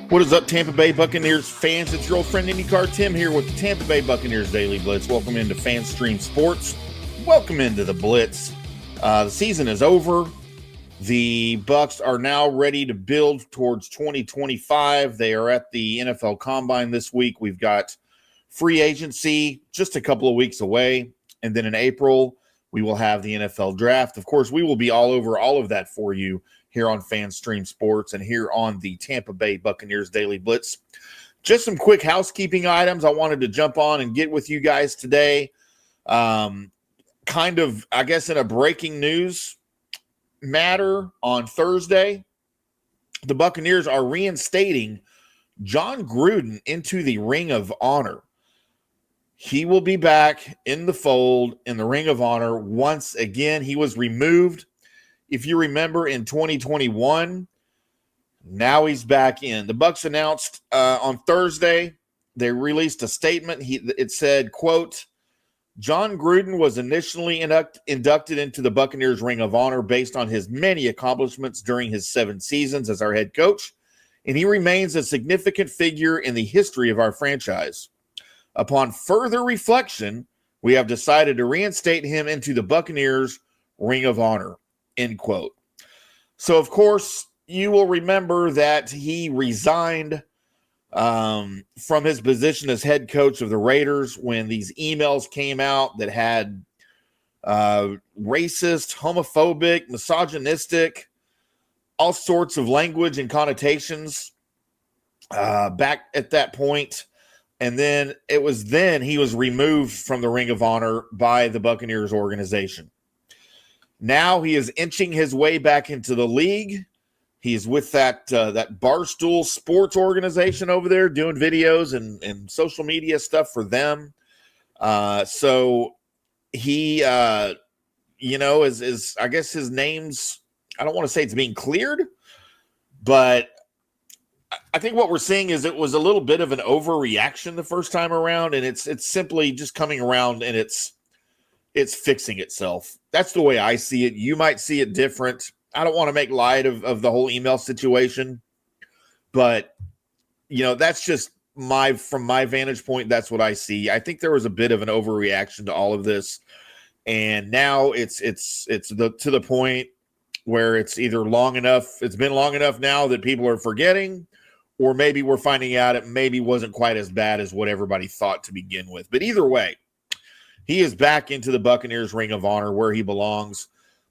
What is up, Tampa Bay Buccaneers fans? It's your old friend IndyCar Tim here with the Tampa Bay Buccaneers Daily Blitz. Welcome into FanStream Sports. Welcome into the Blitz. The season is over. The Bucs are now ready to build towards 2025. They are at the NFL Combine this week. We've got free agency just a couple of weeks away. And then in April, we will have the NFL Draft. Of course, we will be all over all of that for you here on FanStream Sports and here on the Tampa Bay Buccaneers Daily Blitz. Just some quick housekeeping items I wanted to jump on and get with you guys today. Kind of, I guess, in a breaking news matter on Thursday, the Buccaneers are reinstating Jon Gruden into the Ring of Honor. He will be back in the fold in the Ring of Honor once again. He was removed, if you remember, in 2021. Now he's back in. The Bucs announced on Thursday, they released a statement. It said, quote, Jon Gruden was initially inducted into the Buccaneers Ring of Honor based on his many accomplishments during his 7 seasons as our head coach, and he remains a significant figure in the history of our franchise. Upon further reflection, we have decided to reinstate him into the Buccaneers Ring of Honor. End quote. So, of course, you will remember that he resigned from his position as head coach of the Raiders when these emails came out that had racist, homophobic, misogynistic, all sorts of language and connotations back at that point. And then he was removed from the Ring of Honor by the Buccaneers organization. Now he is inching his way back into the league. He's with that Barstool Sports organization over there doing videos and social media stuff for them. So he, is I guess his name's, I don't want to say it's being cleared, but I think what we're seeing is it was a little bit of an overreaction the first time around, and it's simply just coming around and it's fixing itself. That's the way I see it. You might see it different. I don't want to make light of the whole email situation, but that's just from my vantage point, that's what I see. I think there was a bit of an overreaction to all of this, and now it's to the point where it's either long enough. It's been long enough now that people are forgetting, or maybe we're finding out it maybe wasn't quite as bad as what everybody thought to begin with. But either way, he is back into the Buccaneers Ring of Honor where he belongs.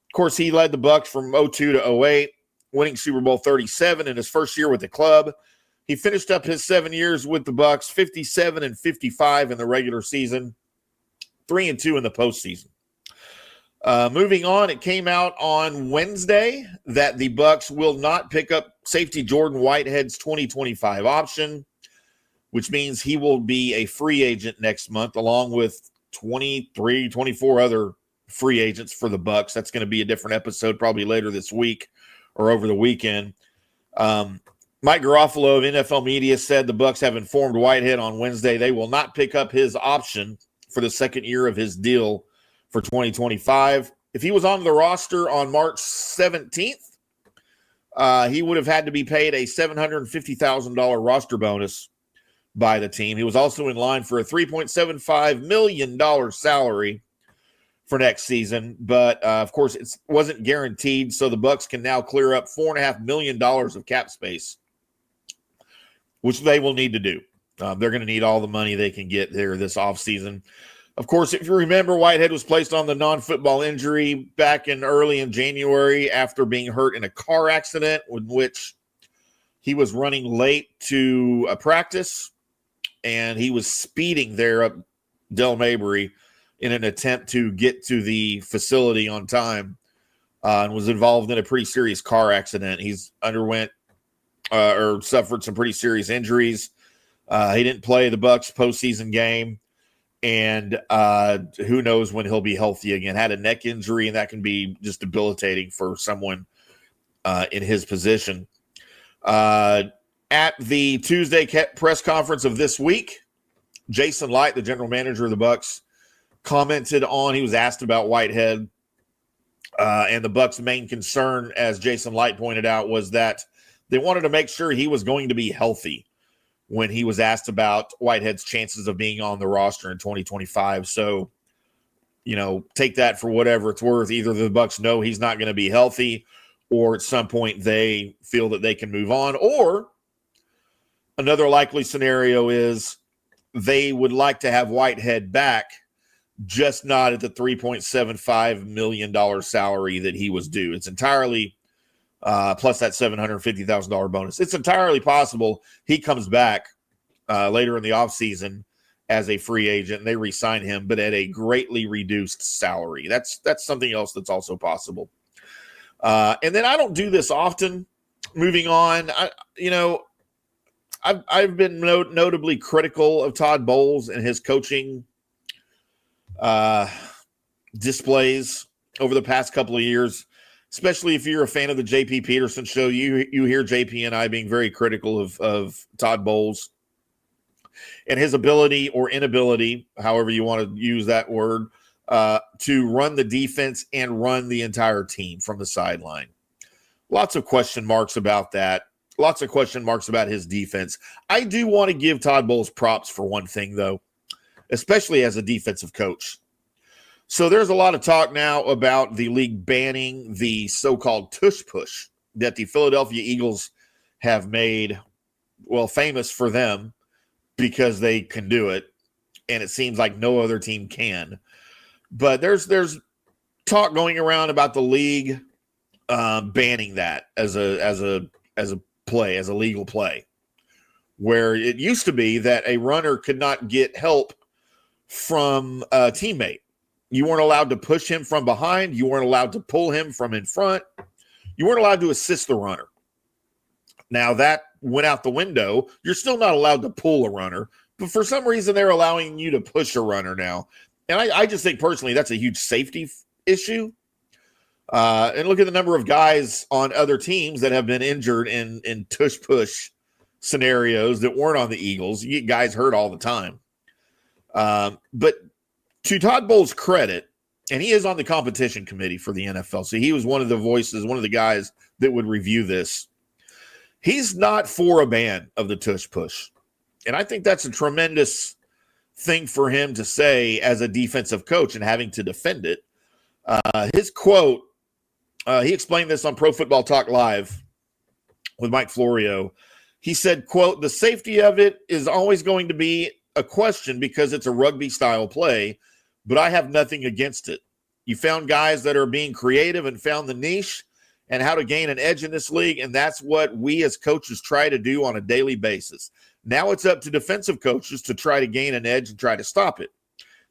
Of course, he led the Bucs from 2002 to 2008, winning Super Bowl 37 in his first year with the club. He finished up his 7 years with the Bucs, 57-55 in the regular season, 3-2 in the postseason. Moving on, it came out on Wednesday that the Bucs will not pick up safety Jordan Whitehead's 2025 option, which means he will be a free agent next month, along with 24 other free agents for the Bucs. That's going to be a different episode probably later this week or over the weekend. Mike Garofalo of NFL Media said the Bucs have informed Whitehead on Wednesday they will not pick up his option for the second year of his deal for 2025. If he was on the roster on March 17th, he would have had to be paid a $750,000 roster bonus by the team. He was also in line for a $3.75 million salary for next season, but of course it wasn't guaranteed, so the Bucs can now clear up $4.5 million of cap space, which they will need to do. They're going to need all the money they can get there this offseason. Of course, if you remember, Whitehead was placed on the non-football injury back early in January after being hurt in a car accident in which he was running late to a practice, and he was speeding there up Del Mabry in an attempt to get to the facility on time, and was involved in a pretty serious car accident. He's underwent or suffered some pretty serious injuries. He didn't play the Bucs postseason game, and who knows when he'll be healthy again. Had a neck injury, and that can be just debilitating for someone in his position. At the Tuesday press conference of this week, Jason Licht, the general manager of the Bucs, commented on, he was asked about Whitehead, and the Bucs' main concern, as Jason Licht pointed out, was that They wanted to make sure he was going to be healthy when he was asked about Whitehead's chances of being on the roster in 2025. So, take that for whatever it's worth. Either the Bucs know he's not going to be healthy, or at some point they feel that they can move on. Or another likely scenario is they would like to have Whitehead back, just not at the $3.75 million salary that he was due. It's entirely plus that $750,000 bonus. It's entirely possible he comes back later in the offseason as a free agent and they re-sign him, but at a greatly reduced salary. That's something else that's also possible. And then I don't do this often. Moving on, I've been notably critical of Todd Bowles and his coaching displays over the past couple of years, especially if you're a fan of the JP Peterson show. You hear JP and I being very critical of Todd Bowles and his ability or inability, however you want to use that word, to run the defense and run the entire team from the sideline. Lots of question marks about that. Lots of question marks about his defense. I do want to give Todd Bowles props for one thing, though, especially as a defensive coach. So there's a lot of talk now about the league banning the so-called tush push that the Philadelphia Eagles have made, famous for them because they can do it, and it seems like no other team can. But there's talk going around about the league banning that as a play, as a legal play, where it used to be that a runner could not get help from a teammate. You weren't allowed to push him from behind. You weren't allowed to pull him from in front. You weren't allowed to assist the runner. Now that went out the window. You're still not allowed to pull a runner, but for some reason they're allowing you to push a runner now. And I just think personally that's a huge safety issue. And look at the number of guys on other teams that have been injured in tush push scenarios that weren't on the Eagles. You get guys hurt all the time. But to Todd Bowles' credit, and he is on the competition committee for the NFL, so he was one of the voices, one of the guys that would review this. He's not for a ban of the tush push. And I think that's a tremendous thing for him to say as a defensive coach and having to defend it. His quote, he explained this on Pro Football Talk Live with Mike Florio. He said, quote, "The safety of it is always going to be a question because it's a rugby style play, but I have nothing against it. You found guys that are being creative and found the niche and how to gain an edge in this league, and that's what we as coaches try to do on a daily basis. Now it's up to defensive coaches to try to gain an edge and try to stop it.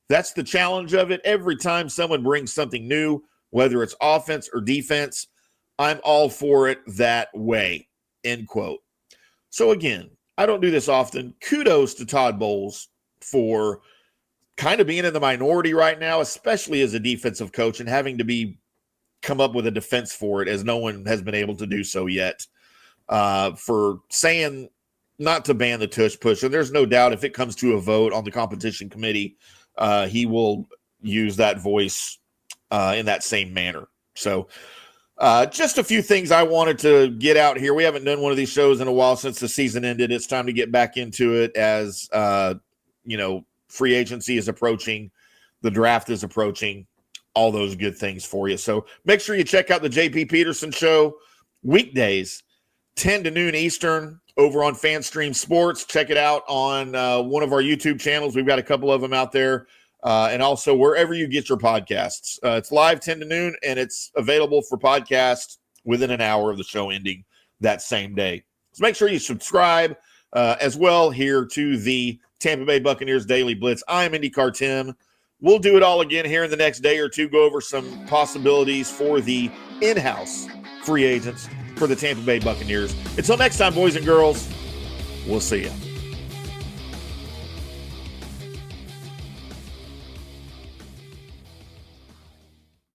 That's the challenge of it. Every time someone brings something new, whether it's offense or defense, I'm all for it that way," end quote. So again, I don't do this often. Kudos to Todd Bowles for kind of being in the minority right now, especially as a defensive coach and having to come up with a defense for it, as no one has been able to do so yet, for saying not to ban the tush push. And there's no doubt if it comes to a vote on the competition committee, he will use that voice in that same manner. So just a few things I wanted to get out here. We haven't done one of these shows in a while since the season ended. It's time to get back into it as, free agency is approaching, the draft is approaching, all those good things for you. So make sure you check out the JP Peterson Show weekdays, 10 to noon Eastern, over on FanStream Sports. Check it out on one of our YouTube channels. We've got a couple of them out there. And also wherever you get your podcasts. It's live 10 to noon, and it's available for podcast within an hour of the show ending that same day. So make sure you subscribe as well here to the Tampa Bay Buccaneers Daily Blitz. I'm IndyCar Timm. We'll do it all again here in the next day or two, go over some possibilities for the in-house free agents for the Tampa Bay Buccaneers. Until next time, boys and girls, we'll see you.